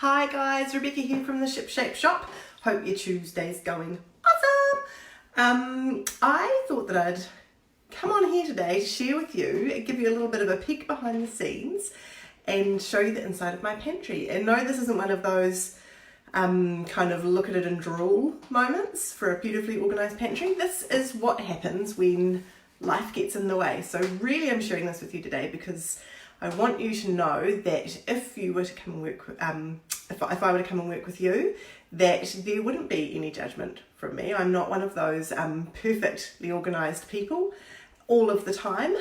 Hi guys, Rebecca here from the Shipshape Shop. Hope your Tuesday's going awesome. I thought that I'd come on here today to share with you, give you a little bit of a peek behind the scenes and show you the inside of my pantry. And no, this isn't one of those kind of look at it and drool moments for a beautifully organised pantry. This is what happens when life gets in the way. So really I'm sharing this with you today because I want you to know that if you were to come and work, if I were to come and work with you, that there wouldn't be any judgment from me. I'm not one of those perfectly organised people all of the time.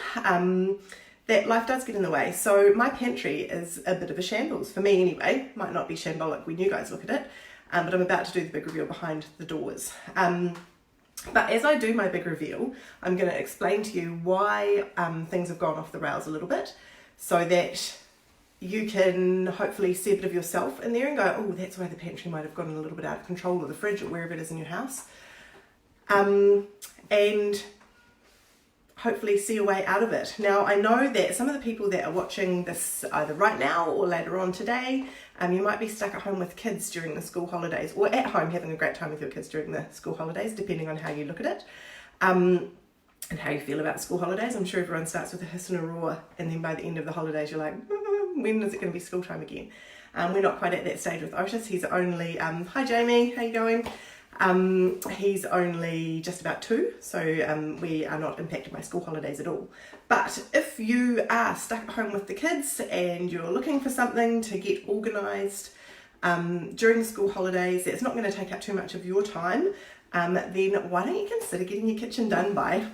That life does get in the way. So my pantry is a bit of a shambles, for me anyway. Might not be shambolic when you guys look at it, but I'm about to do the big reveal behind the doors. But as I do my big reveal, I'm going to explain to you why things have gone off the rails a little bit, so that you can hopefully see a bit of yourself in there and go, oh, that's why the pantry might have gotten a little bit out of control, or the fridge, or wherever it is in your house. And hopefully see a way out of it. Now, I know that some of the people that are watching this either right now or later on today, you might be stuck at home with kids during the school holidays, or at home having a great time with your kids during the school holidays, depending on how you look at it. And how you feel about school holidays. I'm sure everyone starts with a hiss and a roar, and then by the end of the holidays you're like, when is it going to be school time again? We're not quite at that stage with Otis. He's only, hi Jamie, how you going? He's only just about 2, so we are not impacted by school holidays at all. But if you are stuck at home with the kids and you're looking for something to get organised during the school holidays that's not going to take up too much of your time, then why don't you consider getting your kitchen done by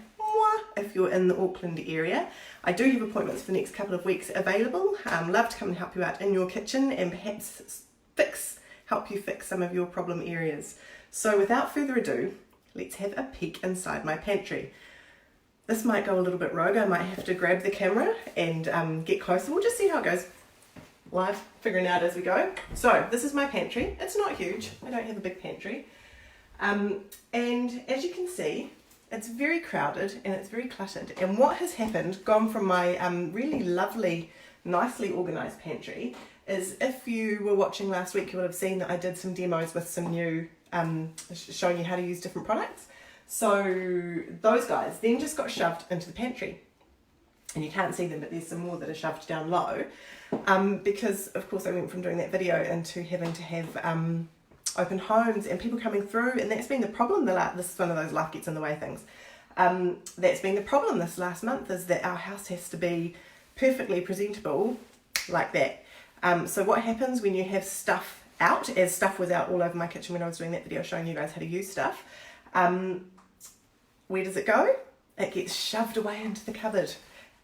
if you're in the Auckland area. I do have appointments for the next couple of weeks available. Love to come and help you out in your kitchen and perhaps help you fix some of your problem areas. So without further ado, let's have a peek inside my pantry. This might go a little bit rogue. I might have to grab the camera and get closer. We'll just see how it goes. Live, figuring out as we go. So this is my pantry. It's not huge. I don't have a big pantry. And as you can see, it's very crowded and it's very cluttered. And what has happened, gone from my really lovely, nicely organised pantry, is if you were watching last week, you would have seen that I did some demos with some new, showing you how to use different products. So those guys then just got shoved into the pantry. And you can't see them, but there's some more that are shoved down low. Because, of course, I went from doing that video into having to have open homes and people coming through, and that's been the problem. This is one of those life gets in the way things. That's been the problem this last month, is that our house has to be perfectly presentable like that. So what happens when you have stuff out, as stuff was out all over my kitchen when I was doing that video showing you guys how to use stuff, where does it go? It gets shoved away into the cupboard.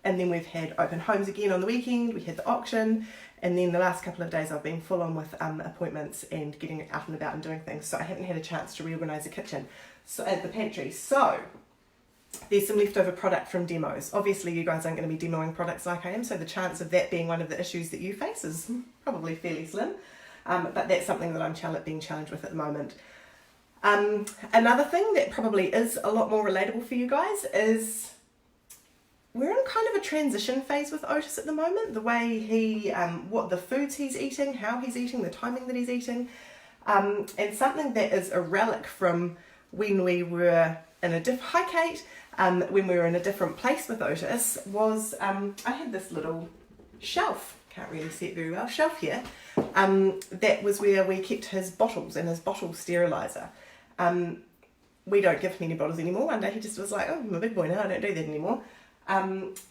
And then we've had open homes again on the weekend, we had the auction, and then the last couple of days I've been full on with appointments and getting out and about and doing things, so I haven't had a chance to reorganise the kitchen, so at the pantry. So there's some leftover product from demos. Obviously you guys aren't going to be demoing products like I am, so the chance of that being one of the issues that you face is probably fairly slim, but that's something that I'm being challenged with at the moment. Another thing that probably is a lot more relatable for you guys is we're in kind of a transition phase with Otis at the moment. The way he, what the foods he's eating, how he's eating, the timing that he's eating, and something that is a relic from when we were in a hi Kate, when we were in a different place with Otis was, I had this little shelf, can't really see it very well, shelf here, that was where we kept his bottles and his bottle steriliser. We don't give him any bottles anymore. One day he just was like, oh, I'm a big boy now, I don't do that anymore.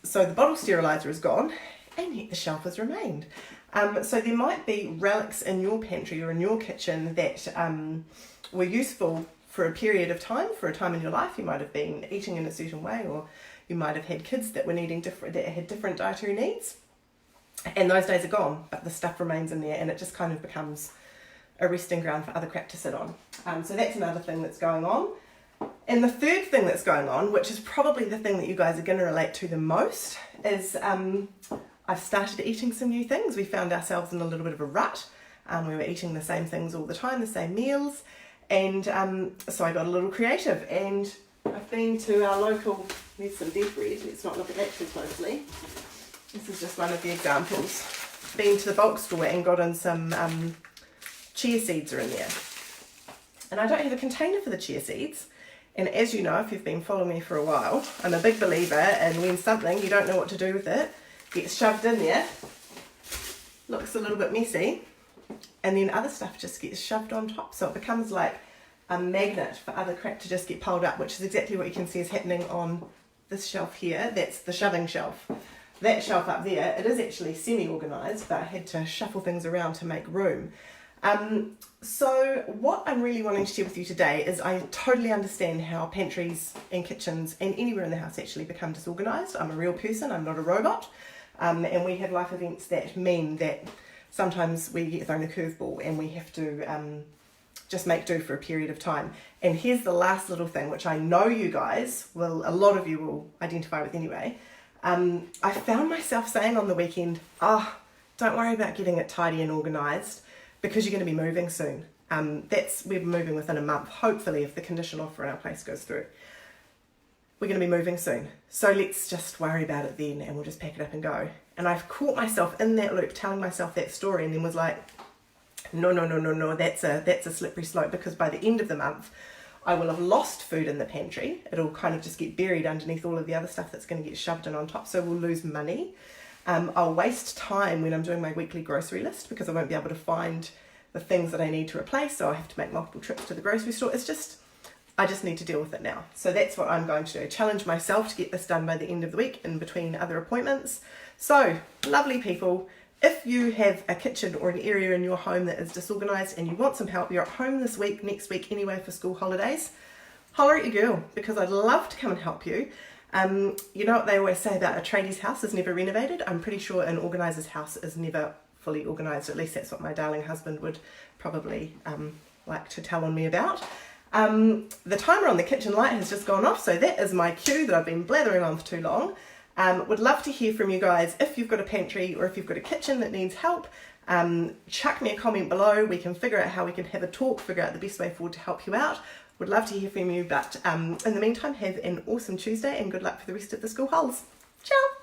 So the bottle steriliser is gone, and yet the shelf has remained. So there might be relics in your pantry or in your kitchen that were useful for a period of time, for a time in your life. You might have been eating in a certain way, or you might have had kids that were that had different dietary needs, and those days are gone, but the stuff remains in there, and it just kind of becomes a resting ground for other crap to sit on. So that's another thing that's going on. And the third thing that's going on, which is probably the thing that you guys are going to relate to the most, is I've started eating some new things. We found ourselves in a little bit of a rut. We were eating the same things all the time, the same meals, and so I got a little creative, and I've been to our local, there's some dead bread, let's not look at that too closely. This is just one of the examples. Been to the bulk store and got in some chia seeds are in there. And I don't have a container for the chia seeds. And as you know, if you've been following me for a while, I'm a big believer in when something, you don't know what to do with it, gets shoved in there, looks a little bit messy, and then other stuff just gets shoved on top. So it becomes like a magnet for other crap to just get piled up, which is exactly what you can see is happening on this shelf here. That's the shoving shelf. That shelf up there, it is actually semi-organised, but I had to shuffle things around to make room. So what I'm really wanting to share with you today is I totally understand how pantries and kitchens and anywhere in the house actually become disorganised. I'm a real person, I'm not a robot, and we have life events that mean that sometimes we get thrown a curveball and we have to just make do for a period of time. And here's the last little thing, which I know you guys will, a lot of you will identify with anyway. I found myself saying on the weekend, don't worry about getting it tidy and organised, because you're going to be moving soon. We're moving within a month, hopefully, if the condition offer in our place goes through. We're going to be moving soon. So let's just worry about it then and we'll just pack it up and go. And I've caught myself in that loop, telling myself that story, and then was like, no, that's a slippery slope, because by the end of the month, I will have lost food in the pantry. It'll kind of just get buried underneath all of the other stuff that's going to get shoved in on top. So we'll lose money. I'll waste time when I'm doing my weekly grocery list, because I won't be able to find the things that I need to replace, so I have to make multiple trips to the grocery store. I just need to deal with it now. So that's what I'm going to do. Challenge myself to get this done by the end of the week in between other appointments. So, lovely people, if you have a kitchen or an area in your home that is disorganised and you want some help, you're at home this week, next week anyway for school holidays, holler at your girl, because I'd love to come and help you. You know what they always say about a tradie's house is never renovated? I'm pretty sure an organiser's house is never fully organised. At least that's what my darling husband would probably like to tell on me about. The timer on the kitchen light has just gone off, so that is my cue that I've been blathering on for too long. Would love to hear from you guys if you've got a pantry or if you've got a kitchen that needs help. Chuck me a comment below. We can figure out how we can have a talk, figure out the best way forward to help you out. Would love to hear from you, but in the meantime, have an awesome Tuesday and good luck for the rest of the school holes. Ciao!